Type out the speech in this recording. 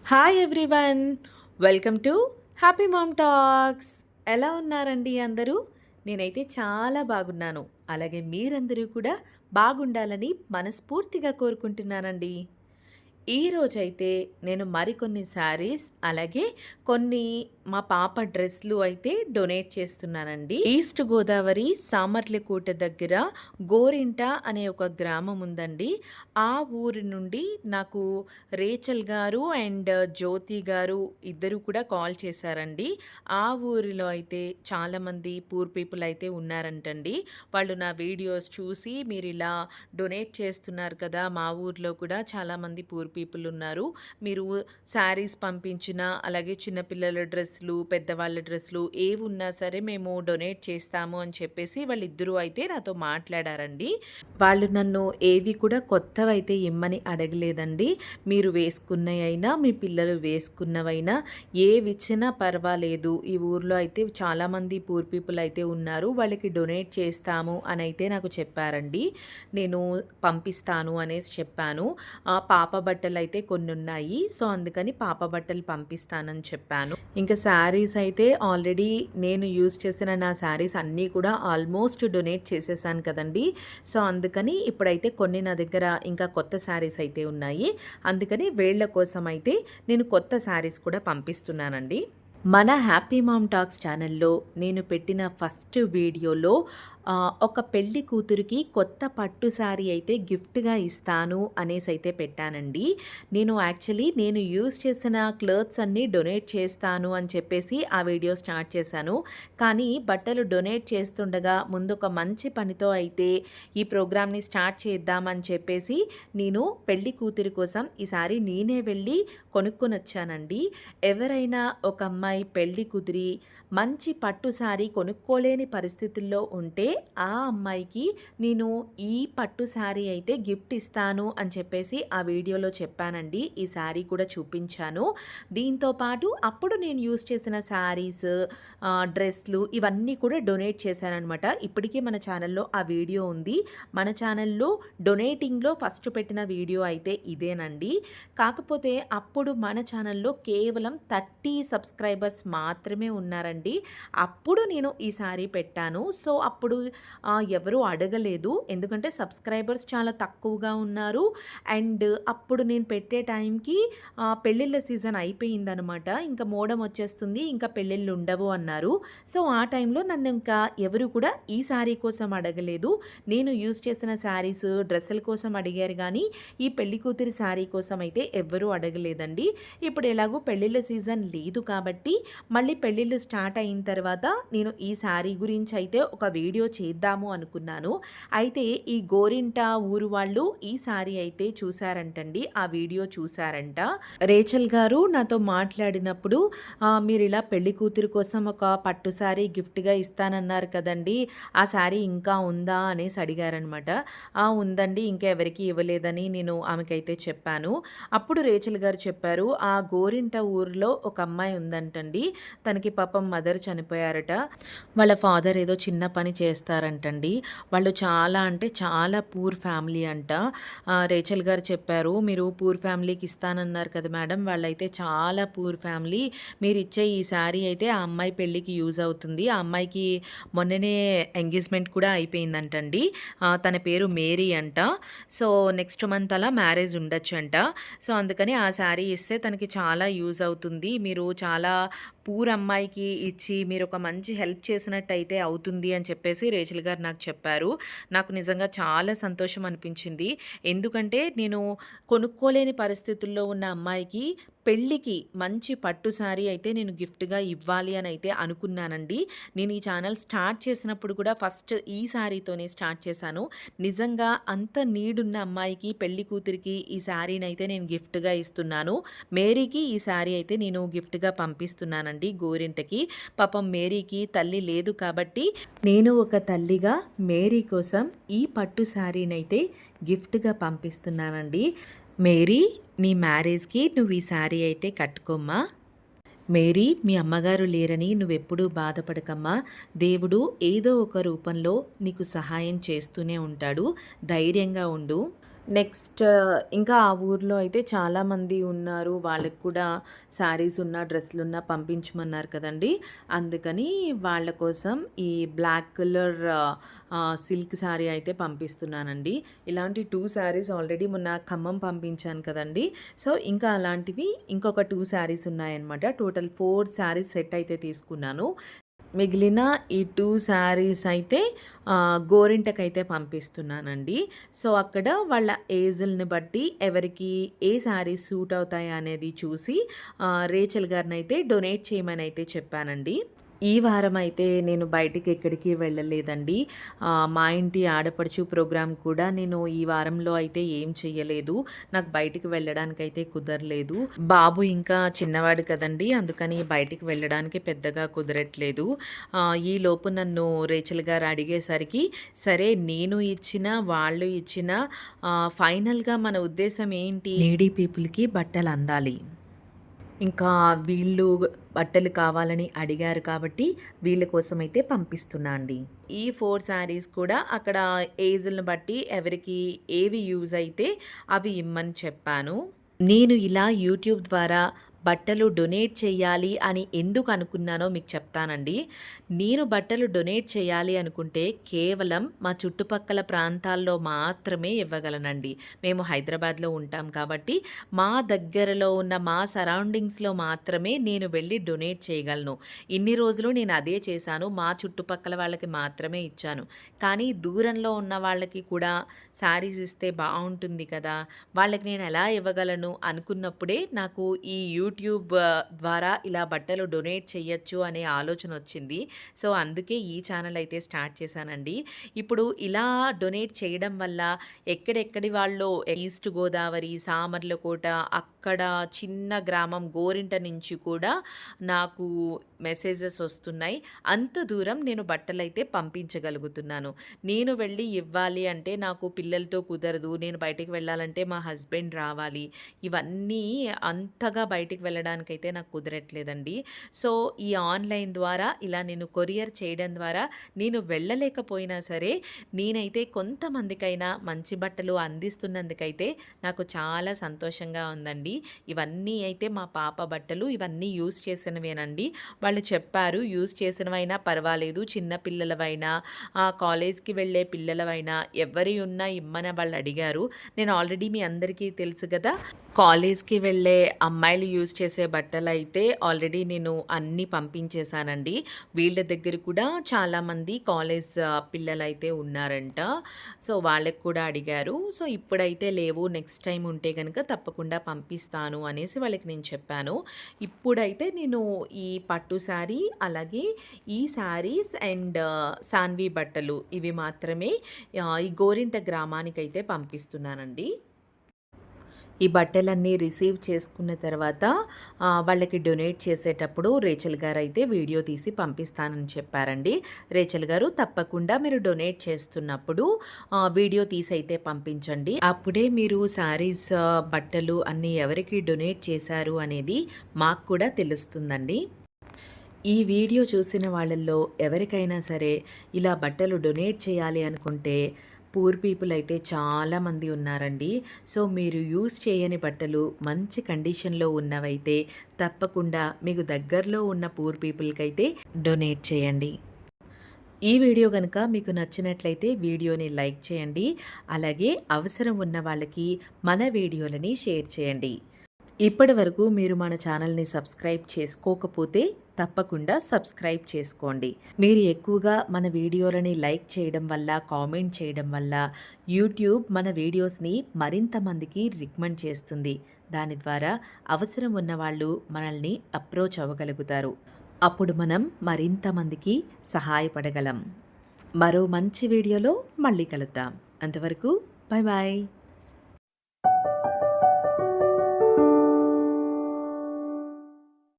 Hi everyone, welcome to happy ma'am talks. ఎలా ఉన్నారండి అందరూ? నేనైతే చాలా బాగున్నాను. అలాగే మీరందరూ కూడా బాగుండాలని మనస్ఫూర్తిగా కోరుకుంటున్నానండి. ఈరోజైతే నేను మరికొన్ని శారీస్ అలాగే కొన్ని మా పాప డ్రెస్లు అయితే డొనేట్ చేస్తున్నానండి. ఈస్ట్ గోదావరి సామర్లకోట దగ్గర గోరింట అనే ఒక గ్రామం ఉందండి. ఆ ఊరి నుండి నాకు రేచల్ గారు అండ్ జ్యోతి గారు ఇద్దరు కూడా కాల్ చేశారండి. ఆ ఊరిలో అయితే చాలామంది పూర్ పీపుల్ అయితే ఉన్నారంటండి. వాళ్ళు నా వీడియోస్ చూసి మీరు ఇలా డొనేట్ చేస్తున్నారు కదా, మా ఊర్లో కూడా చాలామంది పూర్ పీపుల్ ఉన్నారు, మీరు శారీస్ పంపించినా అలాగే చిన్నపిల్లల డ్రెస్సులు పెద్దవాళ్ళ డ్రెస్సులు ఏవి ఉన్నా సరే మేము డొనేట్ చేస్తాము అని చెప్పేసి వాళ్ళిద్దరూ అయితే నాతో మాట్లాడారండి. వాళ్ళు నన్ను ఏవి కూడా కొత్తవైతే ఇమ్మని అడగలేదండి. మీరు వేసుకున్నవి అయినా మీ పిల్లలు వేసుకున్నవైనా ఏవిచ్చినా పర్వాలేదు, ఈ ఊర్లో అయితే చాలామంది పూర్ పీపుల్ అయితే ఉన్నారు, వాళ్ళకి డొనేట్ చేస్తాము అని అయితే నాకు చెప్పారండి. నేను పంపిస్తాను అనేసి చెప్పాను. పాప బట్టలు అయితే కొన్ని ఉన్నాయి, సో అందుకని పాప బట్టలు పంపిస్తానని చెప్పాను. ఇంకా శారీస్ అయితే ఆల్రెడీ నేను యూజ్ చేసిన నా శారీస్ అన్నీ కూడా ఆల్మోస్ట్ డొనేట్ చేసేసాను కదండి. సో అందుకని ఇప్పుడైతే కొన్ని నా దగ్గర ఇంకా కొత్త శారీస్ అయితే ఉన్నాయి. అందుకని వీళ్ళ కోసం అయితే నేను కొత్త శారీస్ కూడా పంపిస్తున్నానండి. మన హ్యాపీ మామ్ టాక్స్ ఛానల్లో నేను పెట్టిన ఫస్ట్ వీడియోలో ఒక పెళ్లి కూతురికి కొత్త పట్టు శారీ అయితే గిఫ్ట్గా ఇస్తాను అనేసి అయితే పెట్టానండి. నేను యూజ్ చేసిన క్లోత్స్ అన్నీ డొనేట్ చేస్తాను అని చెప్పేసి ఆ వీడియో స్టార్ట్ చేశాను. కానీ బట్టలు డొనేట్ చేస్తుండగా ముందు ఒక మంచి పనితో అయితే ఈ ప్రోగ్రామ్ని స్టార్ట్ చేద్దామని చెప్పేసి నేను పెళ్లి కూతురి కోసం ఈ శారీ నేనే వెళ్ళి కొనుక్కొని వచ్చానండి. ఎవరైనా ఒక అమ్మాయి పెళ్లి కుదిరి మంచి పట్టు శారీ కొనుక్కోలేని పరిస్థితుల్లో ఉంటే ఆ అమ్మాయికి నేను ఈ పట్టు శారీ అయితే గిఫ్ట్ ఇస్తాను అని చెప్పేసి ఆ వీడియోలో చెప్పానండి. ఈ శారీ కూడా చూపించాను. దీంతో పాటు అప్పుడు నేను యూస్ చేసిన శారీస్, డ్రెస్లు ఇవన్నీ కూడా డొనేట్ చేశానఅనమాట. ఇప్పటికీ మన ఛానల్లో ఆ వీడియో ఉంది. మన ఛానల్లో డొనేటింగ్లో ఫస్ట్ పెట్టిన వీడియో అయితే ఇదేనండి. కాకపోతే అప్పుడు మన ఛానల్లో కేవలం 30 సబ్స్క్రైబర్స్ మాత్రమే ఉన్నారండి. అప్పుడు నేను ఈ శారీ పెట్టాను. సో అప్పుడు ఎవరు అడగలేదు, ఎందుకంటే సబ్స్క్రైబర్స్ చాలా తక్కువగా ఉన్నారు. అండ్ అప్పుడు నేను పెట్టే టైంకి పెళ్ళిళ్ళ సీజన్ అయిపోయిందనమాట. ఇంకా మోడం వచ్చేస్తుంది, ఇంకా పెళ్ళిళ్ళు ఉండవు అన్నారు. సో ఆ టైంలో నన్ను ఇంకా ఎవరు కూడా ఈ శారీ కోసం అడగలేదు. నేను యూజ్ చేసిన శారీస్, డ్రెస్సుల కోసం అడిగారు కానీ ఈ పెళ్లి కూతురి శారీ కోసం అయితే ఎవ్వరూ అడగలేదండి. ఇప్పుడు ఎలాగో పెళ్ళిళ్ళ సీజన్ లేదు కాబట్టి మళ్ళీ పెళ్ళిళ్ళు స్టార్ట్ అయిన తర్వాత నేను ఈ శారీ గురించి అయితే ఒక వీడియో చేద్దాము అనుకున్నాను. అయితే ఈ గోరింట ఊరు వాళ్ళు ఈ శారీ అయితే చూసారంటండి, ఆ వీడియో చూసారంట. రేచల్ గారు నాతో మాట్లాడినప్పుడు మీరు ఇలా పెళ్లి కూతురు కోసం ఒక పట్టు శారీ గిఫ్ట్గా ఇస్తానన్నారు కదండి, ఆ శారీ ఇంకా ఉందా అనేసి అడిగారనమాట. ఉందండి, ఇంకా ఎవరికి ఇవ్వలేదని నేను ఆమెకైతే చెప్పాను. అప్పుడు రేచల్ గారు చెప్పారు, ఆ గోరింట ఊరిలో ఒక అమ్మాయి ఉందంటండి, తనకి పాపం మదర్ చనిపోయారట. వాళ్ళ ఫాదర్ ఏదో చిన్న పని చేస్తారంటండి. వాళ్ళు చాలా అంటే చాలా పూర్ ఫ్యామిలీ అంట. రేచల్ గారు చెప్పారు, మీరు పూర్ ఫ్యామిలీకి ఇస్తానన్నారు కదా మేడం, వాళ్ళైతే చాలా పూర్ ఫ్యామిలీ, మీరు ఇచ్చే ఈ శారీ అయితే ఆ అమ్మాయి పెళ్ళికి యూజ్ అవుతుంది. ఆ అమ్మాయికి మొన్ననే ఎంగేజ్మెంట్ కూడా అయిపోయిందంటండి. తన పేరు మేరీ అంట. సో నెక్స్ట్ మంత్ అలా మ్యారేజ్ ఉండొచ్చు అంట. సో అందుకని ఆ శారీ ఇస్తే తనకి చాలా యూజ్ అవుతుంది, మీరు చాలా పూర్ అమ్మాయికి ఇచ్చి మీరు ఒక మంచి హెల్ప్ చేసినట్టయితే అవుతుంది అని చెప్పేసి రేచల్ గారు నాకు చెప్పారు. నాకు నిజంగా చాలా సంతోషం అనిపించింది. ఎందుకంటే నేను కొనుక్కోలేని పరిస్థితుల్లో ఉన్న అమ్మాయికి పెళ్ళికి మంచి పట్టు శారీ అయితే నేను గిఫ్ట్గా ఇవ్వాలి అని అయితే అనుకున్నానండి. నేను ఈ ఛానల్ స్టార్ట్ చేసినప్పుడు కూడా ఫస్ట్ ఈ శారీతోనే స్టార్ట్ చేశాను. నిజంగా అంత నీడున్న అమ్మాయికి, పెళ్లి కూతురికి ఈ శారీని అయితే నేను గిఫ్ట్గా ఇస్తున్నాను. మేరీకి ఈ శారీ అయితే నేను గిఫ్ట్గా పంపిస్తున్నానండి గోరింటకి. పాపం మేరీకి తల్లి లేదు కాబట్టి నేను ఒక తల్లిగా మేరీ కోసం ఈ పట్టు శారీని అయితే గిఫ్ట్గా పంపిస్తున్నానండి. మేరీ, నీ మ్యారేజ్కి నువ్వు ఈ శారీ అయితే కట్టుకోమ్మా. మేరీ, మీ అమ్మగారు లేరని నువ్వెప్పుడూ బాధపడకమ్మా, దేవుడు ఏదో ఒక రూపంలో నీకు సహాయం చేస్తూనే ఉంటాడు, ధైర్యంగా ఉండు. నెక్స్ట్ ఇంకా ఆ ఊర్లో అయితే చాలామంది ఉన్నారు. వాళ్ళకి కూడా శారీస్ ఉన్న, డ్రెస్సులున్న పంపించమన్నారు కదండీ! అందుకని వాళ్ళ కోసం ఈ బ్లాక్ కలర్ సిల్క్ శారీ అయితే పంపిస్తున్నానండి. ఇలాంటి 2 శారీస్ ఆల్రెడీ మొన్న ఖమ్మం పంపించాను కదండీ! సో, ఇంకా అలాంటివి ఇంకొక 2 శారీస్ ఉన్నాయన్నమాట. టోటల్ 4 శారీస్ సెట్ అయితే తీసుకున్నాను. మిగిలిన ఈ 2 శారీస్ అయితే గోరింటకైతే పంపిస్తున్నానండి. సో, అక్కడ వాళ్ళ ఏజ్‌లని బట్టి ఎవరికి ఏ శారీస్ సూట్ అవుతాయి అనేది చూసి రేచల్ గారినైతే డొనేట్ చేయమనైతే చెప్పానండి. ఈ వారమైతే నేను బయటికెక్కడికి వెళ్ళలేదండి. మా ఇంటి ఆడపడుచు ప్రోగ్రామ్ కూడా నేను ఈ వారంలో అయితే ఏం చెయ్యలేదు. నాకు బయటికి వెళ్ళడానికైతే కుదరలేదు. బాబు ఇంకా చిన్నవాడు కదండీ! అందుకని బయటికి వెళ్ళడానికి పెద్దగా కుదరట్లేదు. ఈలోపు నన్ను రేచల్ గారు అడిగేసరికి, సరే నేను ఇచ్చిన, వాళ్ళు ఇచ్చిన ఫైనల్‌గా మన ఉద్దేశ్యం ఏంటి? నీడీ పీపుల్‌కి బట్టలందాలి. ఇంకా వీళ్ళు బట్టలు కావాలని అడిగారు కాబట్టి వీళ్ళ కోసమైతే పంపిస్తున్నా అండి. ఈ 4 శారీస్ కూడా అక్కడ ఏజ్‌లని బట్టి ఎవరికి ఏవి యూజ్ అయితే అవి ఇమ్మని చెప్పాను. నేను ఇలా యూట్యూబ్ ద్వారా బట్టలు డొనేట్ చేయాలి అని ఎందుకు అనుకున్నానో మీకు చెప్తానండి. నేను బట్టలు డొనేట్ చేయాలి అనుకుంటే కేవలం మా చుట్టుపక్కల ప్రాంతాల్లో మాత్రమే ఇవ్వగలనండి. మేము హైదరాబాద్‌లో ఉంటాం కాబట్టి మా దగ్గరలో ఉన్న మా సరౌండింగ్స్‌లో మాత్రమే నేను వెళ్ళి డొనేట్ చేయగలను. ఇన్ని రోజులు నేను అదే చేశాను. మా చుట్టుపక్కల వాళ్ళకి మాత్రమే ఇచ్చాను. కానీ దూరంలో ఉన్న వాళ్ళకి కూడా శారీస్ ఇస్తే బావుంటుంది కదా! వాళ్ళకి నేను ఎలా ఇవ్వగలను అనుకున్నప్పుడే నాకు ఈ యూట్యూబ్ ద్వారా ఇలా బట్టలు డొనేట్ చేయొచ్చు అనే ఆలోచన వచ్చింది. సో, అందుకే ఈ ఛానల్ అయితే స్టార్ట్ చేశానండి. ఇప్పుడు ఇలా డొనేట్ చేయడం వల్ల ఎక్కడెక్కడి వాళ్ళో ఈస్ట్ గోదావరి, సామర్లకోట అక్కడ చిన్న గ్రామం గోరింట నుంచి కూడా నాకు మెసేజెస్ వస్తున్నాయి. అంత దూరం నేను బట్టలైతే పంపించగలుగుతున్నాను. నేను వెళ్ళి ఇవ్వాలి అంటే నాకు పిల్లలతో కుదరదు. నేను బయటికి వెళ్ళాలంటే మా హస్బెండ్ రావాలి. ఇవన్నీ అంతగా బయటికి వెళ్ళడానికైతే నాకు కుదరట్లేదండి. సో, ఈ ఆన్‌లైన్ ద్వారా ఇలా నేను కొరియర్ చేయడం ద్వారా నేను వెళ్ళలేకపోయినా సరే, నేనైతే కొంతమందికైనా మంచి బట్టలు అందిస్తున్నందుకైతే నాకు చాలా సంతోషంగా ఉందండి. ఇవన్నీ అయితే మా పాప బట్టలు. ఇవన్నీ యూజ్ చేసినవేనండి. వాళ్ళు చెప్పారు యూజ్ చేసినవైనా పర్వాలేదు. చిన్న పిల్లలవైనా, కాలేజ్‌కి వెళ్ళే పిల్లలవైనా ఎవరి ఉన్నా ఇమ్మని వాళ్ళు అడిగారు. నేను ఆల్రెడీ మీ అందరికీ తెలుసు గదా! కాలేజ్‌కి వెళ్ళే అమ్మాయిలు యూజ్ చేసే బట్టలైతే ఆల్రెడీ నేను అన్నీ పంపించేశానండి. వీళ్ళ దగ్గర కూడా చాలామంది కాలేజ్ పిల్లలైతే ఉన్నారంట. సో, వాళ్ళకి కూడా అడిగారు. సో, ఇప్పుడైతే లేవు. నెక్స్ట్ టైమ్ ఉంటే గనక తప్పకుండా పంపిస్తాను అనేసి వాళ్ళకి నేను చెప్పాను. ఇప్పుడైతే నేను ఈ పట్టు శారీ, అలాగే ఈ శారీస్ అండ్ సాన్వి బట్టలు ఇవి మాత్రమే ఈ గోరింట గ్రామానికైతే పంపిస్తున్నానండి. ఈ బట్టలన్నీ రిసీవ్ చేసుకున్న తర్వాత వాళ్ళకి డొనేట్ చేసేటప్పుడు రేచల్ గారైతే వీడియో తీసి పంపిస్తానని చెప్పారండి. రేచల్ గారు తప్పకుండా మీరు డొనేట్ చేస్తున్నప్పుడు వీడియో తీసి అయితే పంపించండి. అప్పుడే మీరు శారీస్, బట్టలు అన్నీ ఎవరికి డొనేట్ చేశారు అనేది మాకు కూడా తెలుస్తుందండి. ఈ వీడియో చూసిన వాళ్ళల్లో ఎవరికైనా సరే ఇలా బట్టలు డొనేట్ చేయాలి అనుకుంటే పూర్ పీపుల్ అయితే చాలామంది ఉన్నారండి. సో, మీరు యూజ్ చేయని బట్టలు మంచి కండిషన్‌లో ఉన్నవైతే తప్పకుండా మీకు దగ్గరలో ఉన్న పూర్ పీపుల్‌కైతే డొనేట్ చేయండి. ఈ వీడియో గనుక మీకు నచ్చినట్లయితే వీడియోని లైక్ చేయండి. అలాగే అవసరం ఉన్న వాళ్ళకి మన వీడియోలని షేర్ చేయండి. ఇప్పటి వరకు మీరు మన ఛానల్ని సబ్స్క్రైబ్ చేసుకోకపోతే తప్పకుండా సబ్స్క్రైబ్ చేసుకోండి. మీరు ఎక్కువగా మన వీడియోలని లైక్ చేయడం వల్ల, కామెంట్ చేయడం వల్ల యూట్యూబ్ మన వీడియోస్ని మరింత మందికి రికమెండ్ చేస్తుంది. దాని ద్వారా అవసరం ఉన్న వాళ్ళు మనల్ని అప్రోచ్ అవ్వగలుగుతారు. అప్పుడు మనం మరింత మందికి సహాయపడగలం. మరో మంచి వీడియోలో మళ్ళీ కలుద్దాం. అంతవరకు బాయ్ బాయ్.